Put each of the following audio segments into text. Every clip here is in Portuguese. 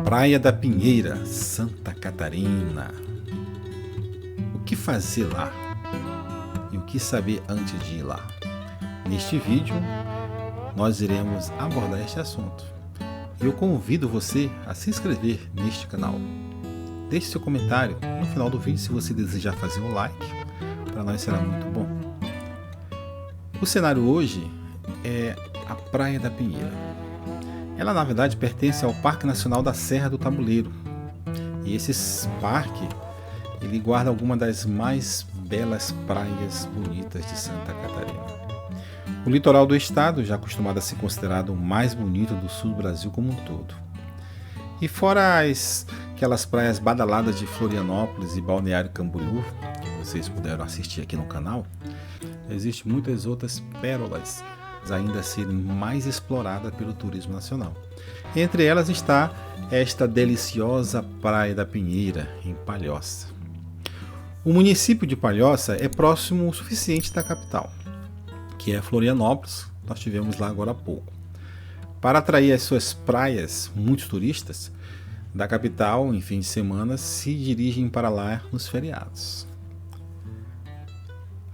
Praia da Pinheira, Santa Catarina. O que fazer lá? E o que saber antes de ir lá? Neste vídeo, nós iremos abordar este assunto. Eu convido você a se inscrever neste canal. Deixe seu comentário no final do vídeo se você desejar fazer um like, para nós será muito bom. O cenário hoje é a Praia da Pinheira. Ela na verdade pertence ao Parque Nacional da Serra do Tabuleiro. E esse parque, ele guarda algumas das mais belas praias bonitas de Santa Catarina. O litoral do estado já é acostumado a ser considerado o mais bonito do sul do Brasil como um todo. E fora aquelas praias badaladas de Florianópolis e Balneário Camboriú, que vocês puderam assistir aqui no canal, existem muitas outras pérolas ainda a serem mais exploradas pelo turismo nacional. Entre elas está esta deliciosa Praia da Pinheira, em Palhoça. O município de Palhoça é próximo o suficiente da capital, que é Florianópolis. Nós estivemos lá agora há pouco. Para atrair as suas praias, muitos turistas da capital, em fim de semana, se dirigem para lá nos feriados.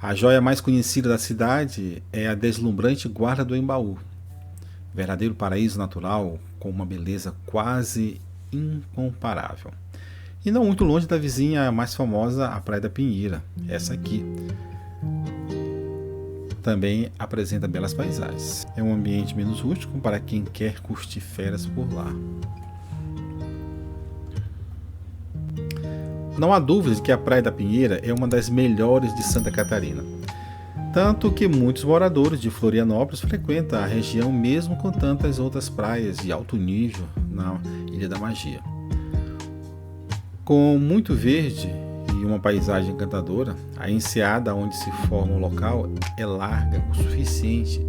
A joia mais conhecida da cidade é a deslumbrante Guarda do Embaú, verdadeiro paraíso natural com uma beleza quase incomparável. E não muito longe da vizinha mais famosa, a Praia da Pinheira, essa aqui. Também apresenta belas paisagens. É um ambiente menos rústico para quem quer curtir férias por lá. Não há dúvida de que a Praia da Pinheira é uma das melhores de Santa Catarina. Tanto que muitos moradores de Florianópolis frequentam a região mesmo com tantas outras praias de alto nível na Ilha da Magia. Com muito verde e uma paisagem encantadora, a enseada onde se forma o local é larga o suficiente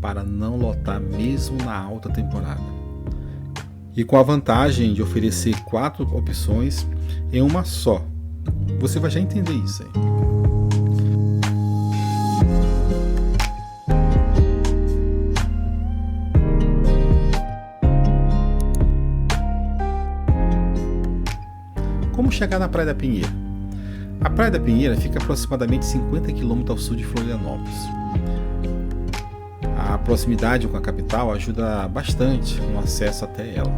para não lotar mesmo na alta temporada. E com a vantagem de oferecer 4 opções em uma só. Você vai já entender isso aí. Como chegar na Praia da Pinheira? A Praia da Pinheira fica aproximadamente 50 km ao sul de Florianópolis. A proximidade com a capital ajuda bastante no acesso até ela,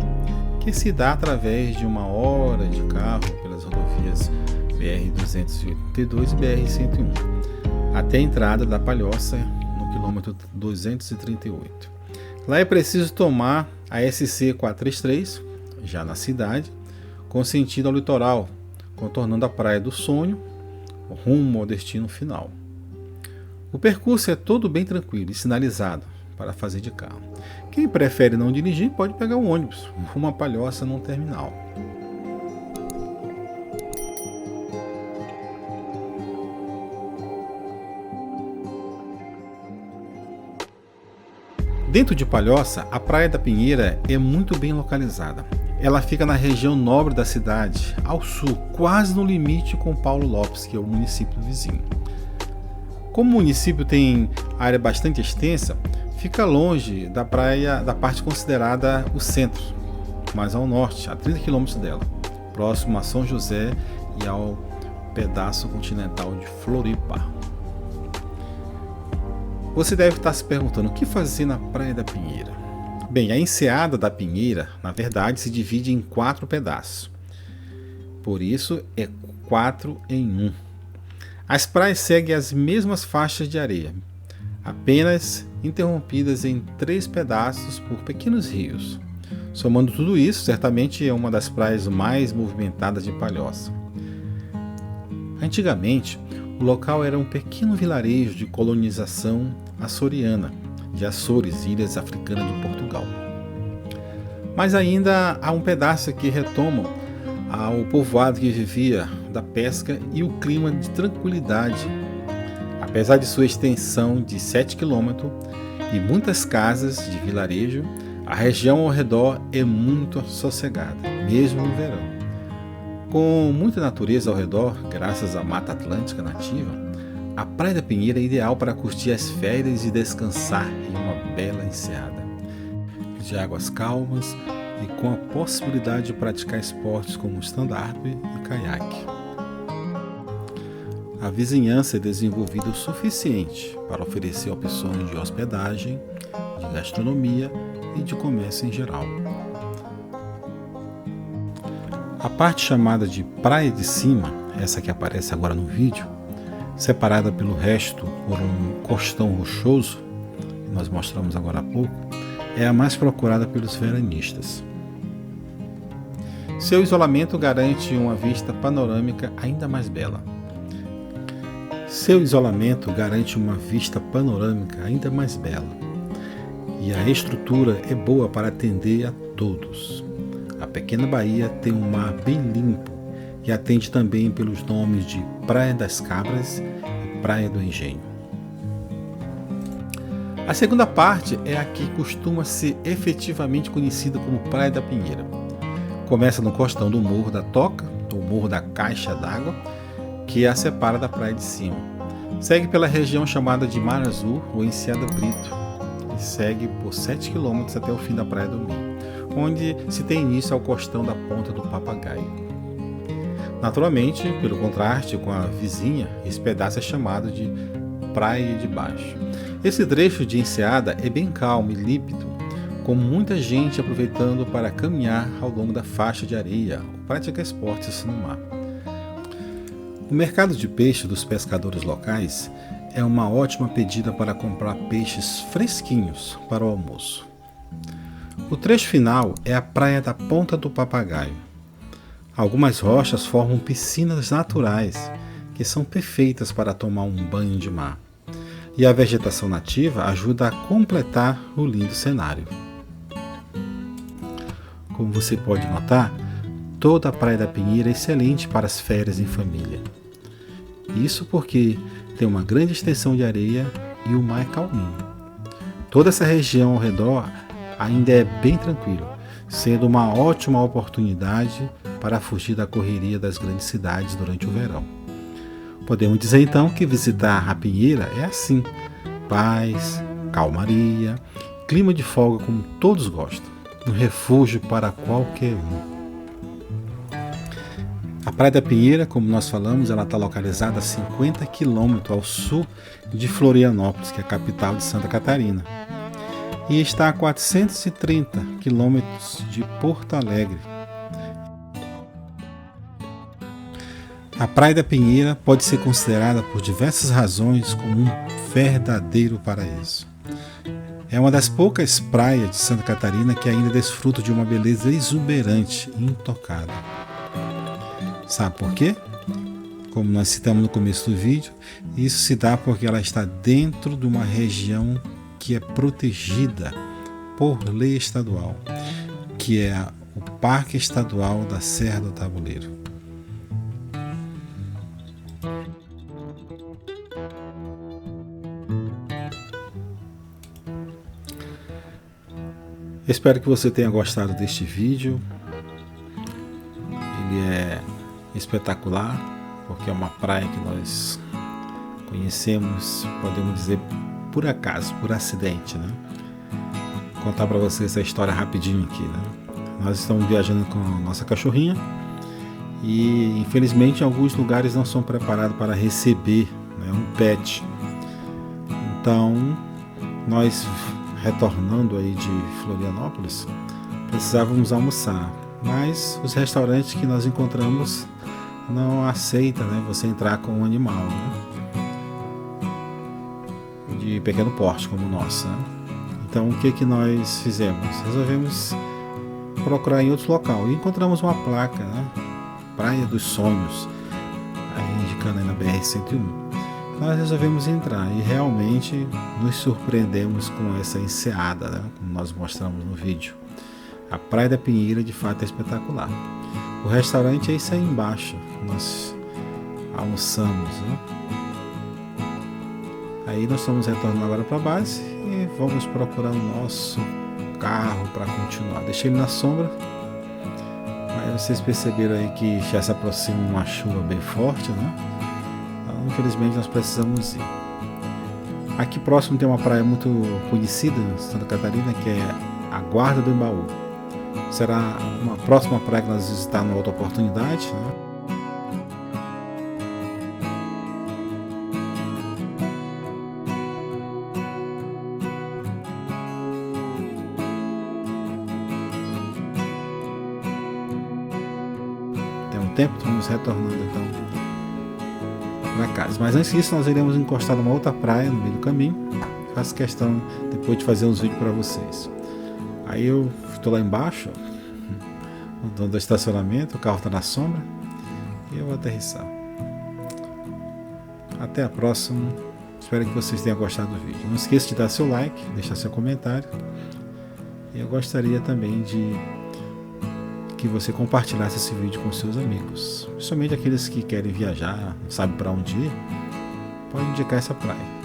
que se dá através de 1 hora de carro pelas rodovias BR-282 e BR-101, até a entrada da Palhoça no quilômetro 238. Lá é preciso tomar a SC 433, já na cidade, com sentido ao litoral, contornando a Praia do Sonho, rumo ao destino final. O percurso é todo bem tranquilo e sinalizado para fazer de carro. Quem prefere não dirigir pode pegar um ônibus, rumo a Palhoça num terminal. Dentro de Palhoça, a Praia da Pinheira é muito bem localizada. Ela fica na região nobre da cidade, ao sul, quase no limite com Paulo Lopes, que é o município vizinho. Como o município tem área bastante extensa, fica longe da praia da parte considerada o centro, mais ao norte, a 30 km dela, próximo a São José e ao pedaço continental de Floripa. Você deve estar se perguntando o que fazer na Praia da Pinheira. Bem, a enseada da Pinheira, na verdade, se divide em 4 pedaços. Por isso é 4 em 1. As praias seguem as mesmas faixas de areia, apenas interrompidas em 3 pedaços por pequenos rios. Somando tudo isso, certamente é uma das praias mais movimentadas de Palhoça. Antigamente, o local era um pequeno vilarejo de colonização açoriana, de Açores, ilhas africanas de Portugal. Mas ainda há um pedaço que retoma ao povoado que vivia da pesca e o clima de tranquilidade. Apesar de sua extensão de 7 km e muitas casas de vilarejo, a região ao redor é muito sossegada, mesmo no verão. Com muita natureza ao redor, graças à Mata Atlântica nativa, a Praia da Pinheira é ideal para curtir as férias e descansar em uma bela enseada. De águas calmas e com a possibilidade de praticar esportes como stand-up e caiaque. A vizinhança é desenvolvida o suficiente para oferecer opções de hospedagem, de gastronomia e de comércio em geral. A parte chamada de Praia de Cima, essa que aparece agora no vídeo, separada pelo resto por um costão rochoso, que nós mostramos agora há pouco, é a mais procurada pelos veranistas. Seu isolamento garante uma vista panorâmica ainda mais bela. E a estrutura é boa para atender a todos. A pequena baía tem um mar bem limpo e atende também pelos nomes de Praia das Cabras e Praia do Engenho. A segunda parte é a que costuma ser efetivamente conhecida como Praia da Pinheira. Começa no costão do Morro da Toca, ou Morro da Caixa d'Água, que a separa da Praia de Cima. Segue pela região chamada de Mar Azul ou Enseada Brito e segue por 7 km até o fim da Praia do Meio, onde se tem início ao costão da Ponta do Papagaio. Naturalmente, pelo contraste com a vizinha, esse pedaço é chamado de Praia de Baixo. Esse trecho de enseada é bem calmo e límpido, com muita gente aproveitando para caminhar ao longo da faixa de areia ou praticar esportes no mar. O mercado de peixe dos pescadores locais é uma ótima pedida para comprar peixes fresquinhos para o almoço. O trecho final é a Praia da Ponta do Papagaio. Algumas rochas formam piscinas naturais que são perfeitas para tomar um banho de mar. E a vegetação nativa ajuda a completar o lindo cenário. Como você pode notar, toda a Praia da Pinheira é excelente para as férias em família. Isso porque tem uma grande extensão de areia e o mar é calminho. Toda essa região ao redor ainda é bem tranquilo, sendo uma ótima oportunidade para fugir da correria das grandes cidades durante o verão. Podemos dizer então que visitar a Pinheira é assim: paz, calmaria, clima de folga como todos gostam, um refúgio para qualquer um. A Praia da Pinheira, como nós falamos, ela está localizada a 50 km ao sul de Florianópolis, que é a capital de Santa Catarina, e está a 430 km de Porto Alegre. A Praia da Pinheira pode ser considerada por diversas razões como um verdadeiro paraíso. É uma das poucas praias de Santa Catarina que ainda desfruta de uma beleza exuberante e intocada. Sabe por quê? Como nós citamos no começo do vídeo, isso se dá porque ela está dentro de uma região que é protegida por lei estadual, que é o Parque Estadual da Serra do Tabuleiro. Espero que você tenha gostado deste vídeo. Ele é espetacular, porque é uma praia que nós conhecemos, podemos dizer, por acaso, por acidente, né? Vou contar para vocês essa história rapidinho aqui, né? Nós estamos viajando com a nossa cachorrinha e, infelizmente, alguns lugares não são preparados para receber, né, um pet. Então, nós, retornando aí de Florianópolis, precisávamos almoçar, mas os restaurantes que nós encontramos não aceitam, né, você entrar com um animal, né, de pequeno porte como o nosso, né? Então o que nós fizemos? Resolvemos procurar em outro local e encontramos uma placa, né, Praia dos Sonhos, aí indicando aí na BR-101. Nós resolvemos entrar e realmente nos surpreendemos com essa enseada, né, como nós mostramos no vídeo. A Praia da Pinheira de fato é espetacular. O restaurante é isso aí embaixo, nós almoçamos, né? Aí nós estamos retornando agora para a base e vamos procurar o nosso carro para continuar. Deixei ele na sombra, mas vocês perceberam aí que já se aproxima uma chuva bem forte, né? Então, infelizmente nós precisamos ir. Aqui próximo tem uma praia muito conhecida em Santa Catarina, que é a Guarda do Embaú. será uma próxima praia que nós visitar numa outra oportunidade, né? Tem um tempo, estamos retornando então para casa. Mas antes disso, nós iremos encostar numa outra praia no meio do caminho. Faço questão depois de fazer uns vídeos para vocês. Aí eu estou lá embaixo, no dono do estacionamento, o carro está na sombra e eu vou aterrissar. Até a próxima. Espero que vocês tenham gostado do vídeo. Não esqueça de dar seu like, deixar seu comentário. E eu gostaria também de que você compartilhasse esse vídeo com seus amigos, principalmente aqueles que querem viajar, não sabem para onde ir. Pode indicar essa praia.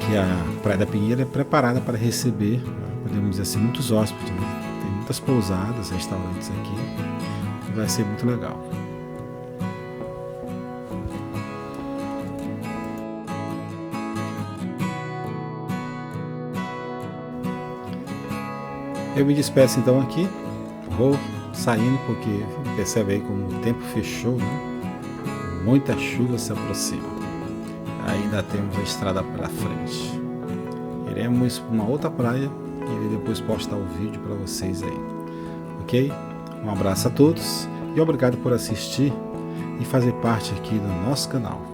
Aqui a Praia da Pinheira é preparada para receber, podemos dizer assim, muitos hóspedes, né? Tem muitas pousadas, restaurantes aqui, e vai ser muito legal. Eu me despeço então aqui, vou saindo porque percebe aí como o tempo fechou, né? Muita chuva se aproxima. Ainda temos a estrada pela frente. Iremos para uma outra praia e depois postar o vídeo para vocês aí. Ok? Um abraço a todos e obrigado por assistir e fazer parte aqui do nosso canal.